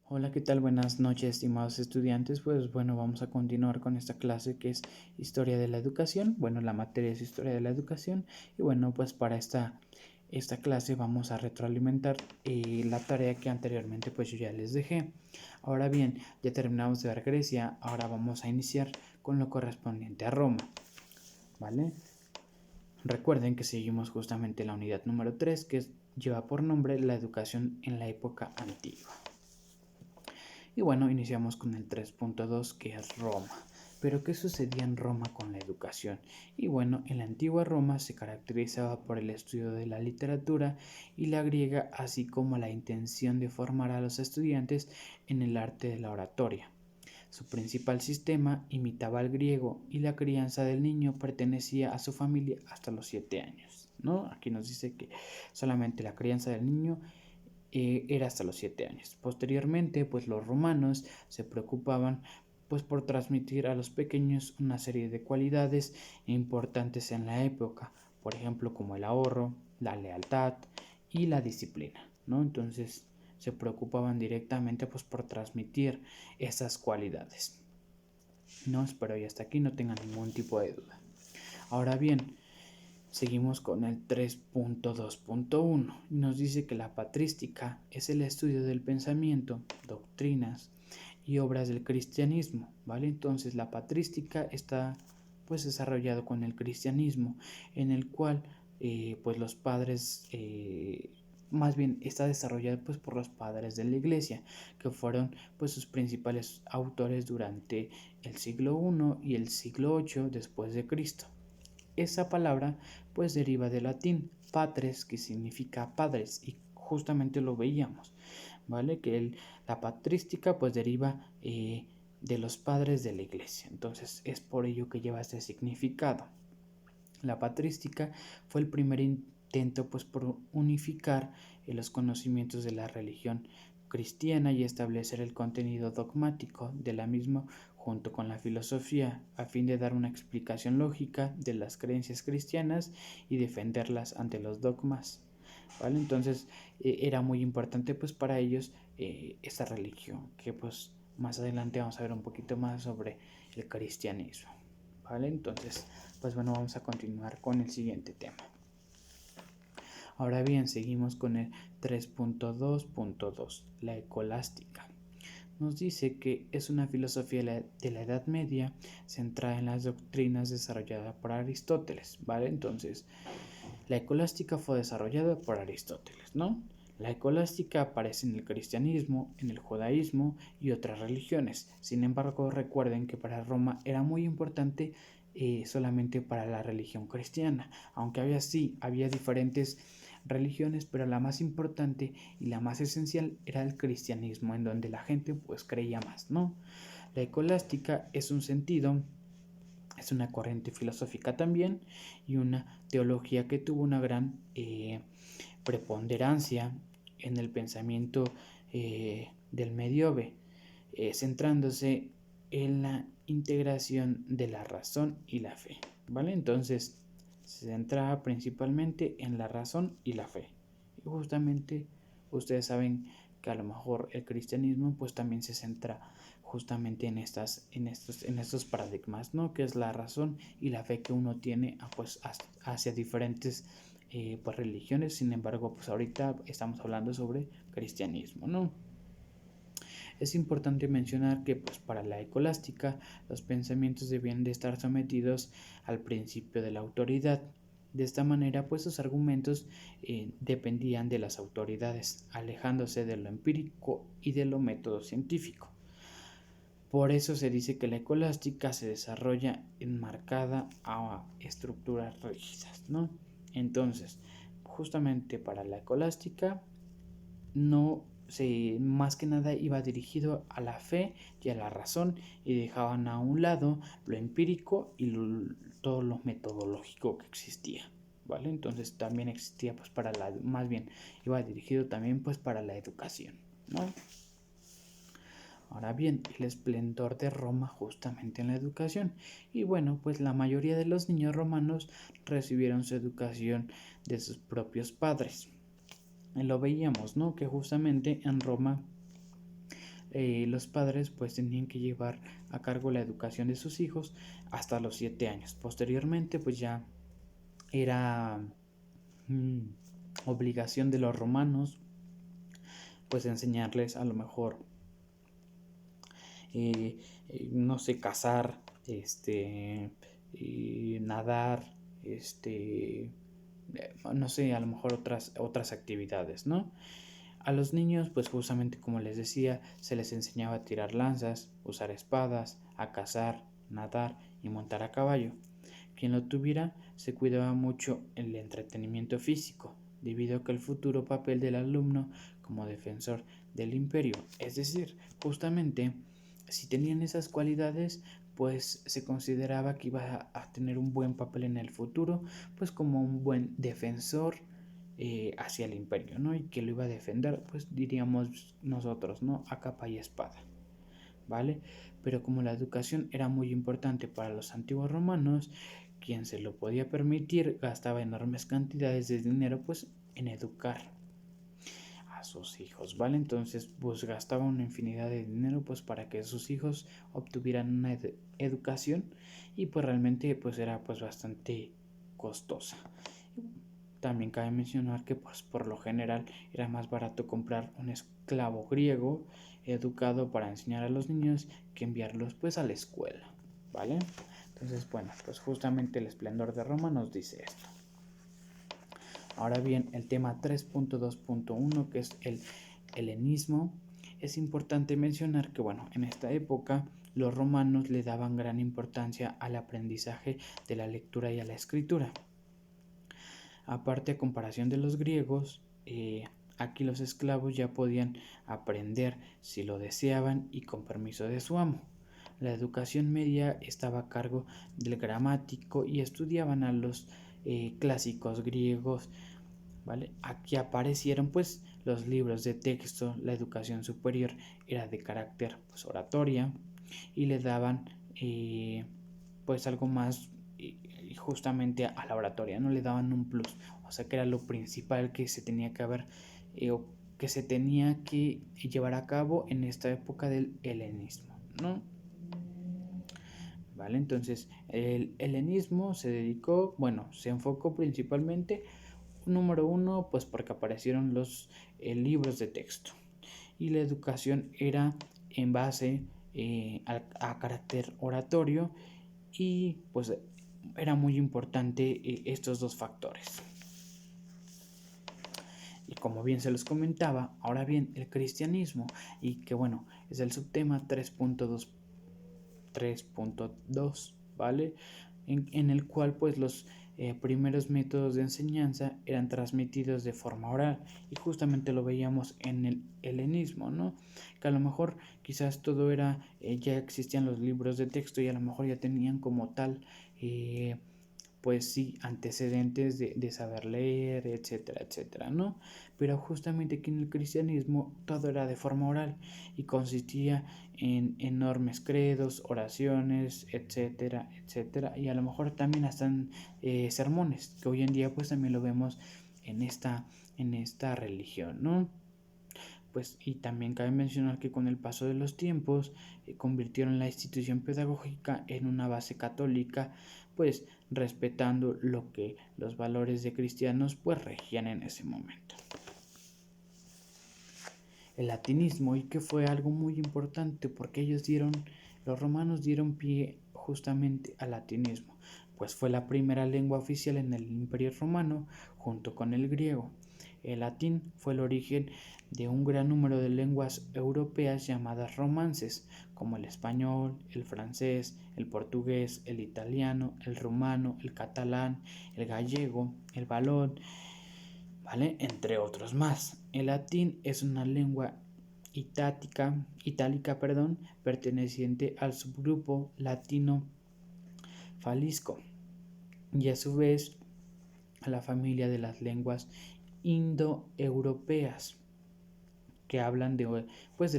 Hola, ¿qué tal? Buenas noches, estimados estudiantes. Pues bueno, vamos a continuar con esta clase que es Historia de la Educación. Bueno, la materia es Historia de la Educación. Y bueno, pues para esta clase vamos a retroalimentar la tarea que anteriormente pues yo ya les dejé. Ahora bien, ya terminamos de ver Grecia. Ahora vamos a iniciar con lo correspondiente a Roma, ¿vale? Recuerden que seguimos justamente la unidad número 3 lleva por nombre la educación en la época antigua. Y bueno, iniciamos con el 3.2 que es Roma. Pero ¿qué sucedía en Roma con la educación? Y bueno, en la antigua Roma se caracterizaba por el estudio de la literatura y la griega, así como la intención de formar a los estudiantes en el arte de la oratoria. Su principal sistema imitaba al griego y la crianza del niño pertenecía a su familia hasta los 7 años, ¿no? Aquí nos dice que solamente la crianza del niño era hasta los 7 años. Posteriormente, pues los romanos se preocupaban pues por transmitir a los pequeños una serie de cualidades importantes en la época, por ejemplo como el ahorro, la lealtad y la disciplina, ¿no? Entonces se preocupaban directamente pues por transmitir esas cualidades, ¿no? Espero y hasta aquí no tengan ningún tipo de duda. Ahora bien, seguimos con el 3.2.1 y nos dice que la patrística es el estudio del pensamiento, doctrinas y obras del cristianismo, ¿vale? Entonces la patrística está pues desarrollado con el cristianismo, en el cual pues los padres más bien está desarrollado pues por los padres de la iglesia, que fueron pues sus principales autores durante el siglo I y el siglo VIII después de Cristo. Esa palabra pues deriva del latín patres, que significa padres, y justamente lo veíamos, ¿vale? La patrística pues deriva de los padres de la iglesia, entonces es por ello que lleva este significado. La patrística fue el primer intento pues por unificar los conocimientos de la religión cristiana y establecer el contenido dogmático de la misma junto con la filosofía, a fin de dar una explicación lógica de las creencias cristianas y defenderlas ante los dogmas, ¿vale? Entonces era muy importante pues para ellos esta religión, que pues más adelante vamos a ver un poquito más sobre el cristianismo, ¿vale? Entonces, pues bueno, vamos a continuar con el siguiente tema. Ahora bien, seguimos con el 3.2.2, la escolástica. Nos dice que es una filosofía de la Edad Media centrada en las doctrinas desarrolladas por Aristóteles, ¿vale? Entonces, la escolástica fue desarrollada por Aristóteles, ¿no? La escolástica aparece en el cristianismo, en el judaísmo y otras religiones. Sin embargo, recuerden que para Roma era muy importante solamente para la religión cristiana, aunque había diferentes religiones, pero la más importante y la más esencial era el cristianismo, en donde la gente pues creía más, ¿no? La escolástica es un sentido, es una corriente filosófica también y una teología que tuvo una gran preponderancia en el pensamiento del medioevo, centrándose en la integración de la razón y la fe, ¿vale? Entonces se centraba principalmente en la razón y la fe. Y justamente ustedes saben que a lo mejor el cristianismo pues también se centra justamente en estos paradigmas, ¿no? Que es la razón y la fe que uno tiene pues hacia diferentes pues religiones. Sin embargo, pues ahorita estamos hablando sobre cristianismo, ¿no? Es importante mencionar que pues para la escolástica los pensamientos debían de estar sometidos al principio de la autoridad. De esta manera, pues sus argumentos dependían de las autoridades, alejándose de lo empírico y de lo método científico. Por eso se dice que la escolástica se desarrolla enmarcada a estructuras rígidas, ¿no? Entonces, justamente para la escolástica no se, más que nada iba dirigido a la fe y a la razón, y dejaban a un lado lo empírico y todo lo metodológico que existía, ¿vale? Entonces también existía pues para más bien iba dirigido también pues para la educación, ¿no? Ahora bien, el esplendor de Roma justamente en la educación. Y bueno, pues la mayoría de los niños romanos recibieron su educación de sus propios padres. Lo veíamos, ¿no? Que justamente en Roma los padres pues tenían que llevar a cargo la educación de sus hijos hasta los 7 años. Posteriormente pues ya era obligación de los romanos pues enseñarles a lo mejor no sé, cazar, nadar, no sé, a lo mejor otras actividades, ¿no? A los niños, pues justamente como les decía, se les enseñaba a tirar lanzas, usar espadas, a cazar, nadar y montar a caballo. Quien lo tuviera se cuidaba mucho el entretenimiento físico, debido a que el futuro papel del alumno como defensor del imperio, es decir, justamente si tenían esas cualidades, pues se consideraba que iba a tener un buen papel en el futuro, pues como un buen defensor hacia el imperio, ¿no? Y que lo iba a defender, pues diríamos nosotros, ¿no? A capa y espada, ¿vale? Pero como la educación era muy importante para los antiguos romanos, quien se lo podía permitir gastaba enormes cantidades de dinero, pues en educar a sus hijos, ¿vale? Entonces, pues gastaba una infinidad de dinero, pues para que sus hijos obtuvieran una educación y pues realmente pues era pues bastante costosa. También cabe mencionar que pues por lo general era más barato comprar un esclavo griego educado para enseñar a los niños que enviarlos pues a la escuela, ¿vale? Entonces, bueno, pues justamente el esplendor de Roma nos dice esto. Ahora bien, el tema 3.2.1, que es el helenismo, es importante mencionar que, bueno, en esta época los romanos le daban gran importancia al aprendizaje de la lectura y a la escritura. Aparte, a comparación de los griegos, aquí los esclavos ya podían aprender si lo deseaban y con permiso de su amo. La educación media estaba a cargo del gramático y estudiaban a los clásicos griegos, ¿vale? Aquí aparecieron pues los libros de texto. La educación superior era de carácter pues oratoria y le daban pues algo más justamente a la oratoria, no le daban un plus, o sea que era lo principal que se tenía que haber o que se tenía que llevar a cabo en esta época del helenismo, ¿no? ¿Vale? Entonces el helenismo se dedicó, bueno, se enfocó principalmente, número uno, pues porque aparecieron los libros de texto y la educación era en base a carácter oratorio y pues era muy importante estos dos factores. Y como bien se los comentaba, ahora bien, el cristianismo, y que bueno, es el subtema 3.2, ¿vale? En el cual pues los primeros métodos de enseñanza eran transmitidos de forma oral y justamente lo veíamos en el helenismo, ¿no? Que a lo mejor quizás todo era, ya existían los libros de texto y a lo mejor ya tenían como tal pues sí, antecedentes de saber leer, etcétera, etcétera, ¿no? Pero justamente aquí en el cristianismo todo era de forma oral y consistía en enormes credos, oraciones, etcétera, etcétera, y a lo mejor también hasta sermones, que hoy en día pues también lo vemos en esta religión, ¿no? Pues, y también cabe mencionar que con el paso de los tiempos convirtieron la institución pedagógica en una base católica, pues respetando lo que los valores de cristianos pues regían en ese momento. El latinismo, y que fue algo muy importante porque los romanos dieron pie justamente al latinismo, pues fue la primera lengua oficial en el Imperio Romano junto con el griego. El latín fue el origen de un gran número de lenguas europeas llamadas romances, como el español, el francés, el portugués, el italiano, el rumano, el catalán, el gallego, el valón, ¿vale? Entre otros más. El latín es una lengua itálica, perteneciente al subgrupo latino-falisco y a su vez a la familia de las lenguas indoeuropeas que hablan de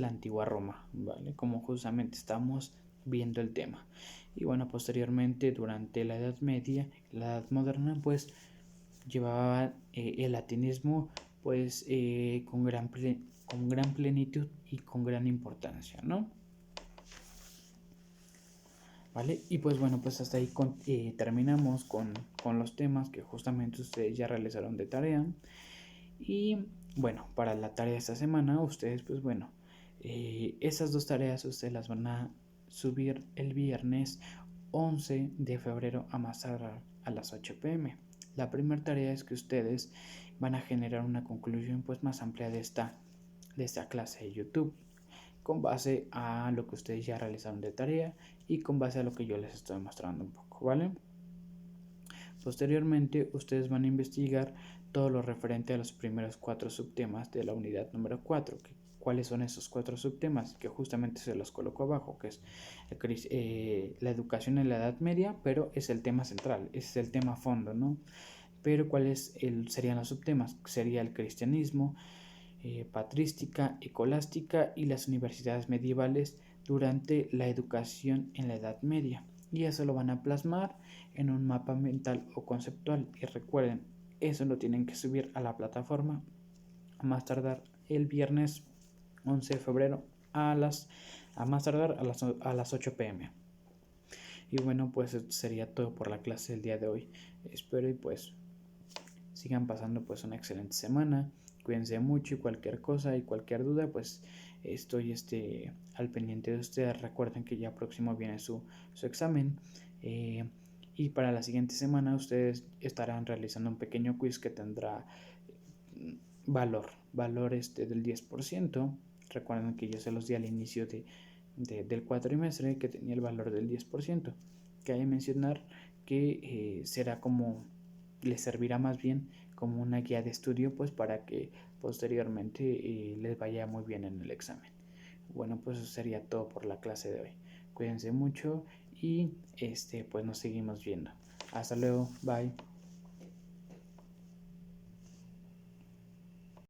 la antigua Roma, ¿vale? Como justamente estamos viendo el tema. Y bueno, posteriormente, durante la Edad Media, la Edad Moderna, llevaba el latinismo con gran con gran plenitud y con gran importancia, ¿no? ¿Vale? Y pues bueno, pues hasta ahí terminamos con los temas que justamente ustedes ya realizaron de tarea. Y bueno, para la tarea de esta semana, ustedes pues bueno, esas dos tareas ustedes las van a subir el viernes 11 de febrero a más tardar a las 8 pm. La primera tarea es que ustedes van a generar una conclusión pues más amplia de esta clase de YouTube, con base a lo que ustedes ya realizaron de tarea y con base a lo que yo les estoy mostrando un poco, ¿vale? Posteriormente, ustedes van a investigar todo lo referente a los primeros 4 subtemas de la unidad número 4. ¿Cuáles son esos 4 subtemas? Que justamente se los coloco abajo, que es la educación en la Edad Media, pero es el tema central, es el tema fondo, ¿no? Pero ¿cuáles serían los subtemas? Sería el cristianismo, patrística, escolástica y las universidades medievales durante la educación en la Edad Media. Y eso lo van a plasmar en un mapa mental o conceptual. Y recuerden, eso lo tienen que subir a la plataforma a más tardar el viernes 11 de febrero a más tardar a las 8 pm. Y bueno, pues esto sería todo por la clase del día de hoy. Espero y pues sigan pasando pues una excelente semana. Cuídense mucho y cualquier cosa y cualquier duda pues estoy al pendiente de ustedes. Recuerden que ya próximo viene su examen, y para la siguiente semana ustedes estarán realizando un pequeño quiz que tendrá valor del 10%. Recuerden que yo se los di al inicio del cuatrimestre que tenía el valor del 10%. Que hay que mencionar que será como, les servirá más bien como una guía de estudio pues para que posteriormente les vaya muy bien en el examen. Bueno, pues eso sería todo por la clase de hoy. Cuídense mucho y pues nos seguimos viendo. Hasta luego, bye.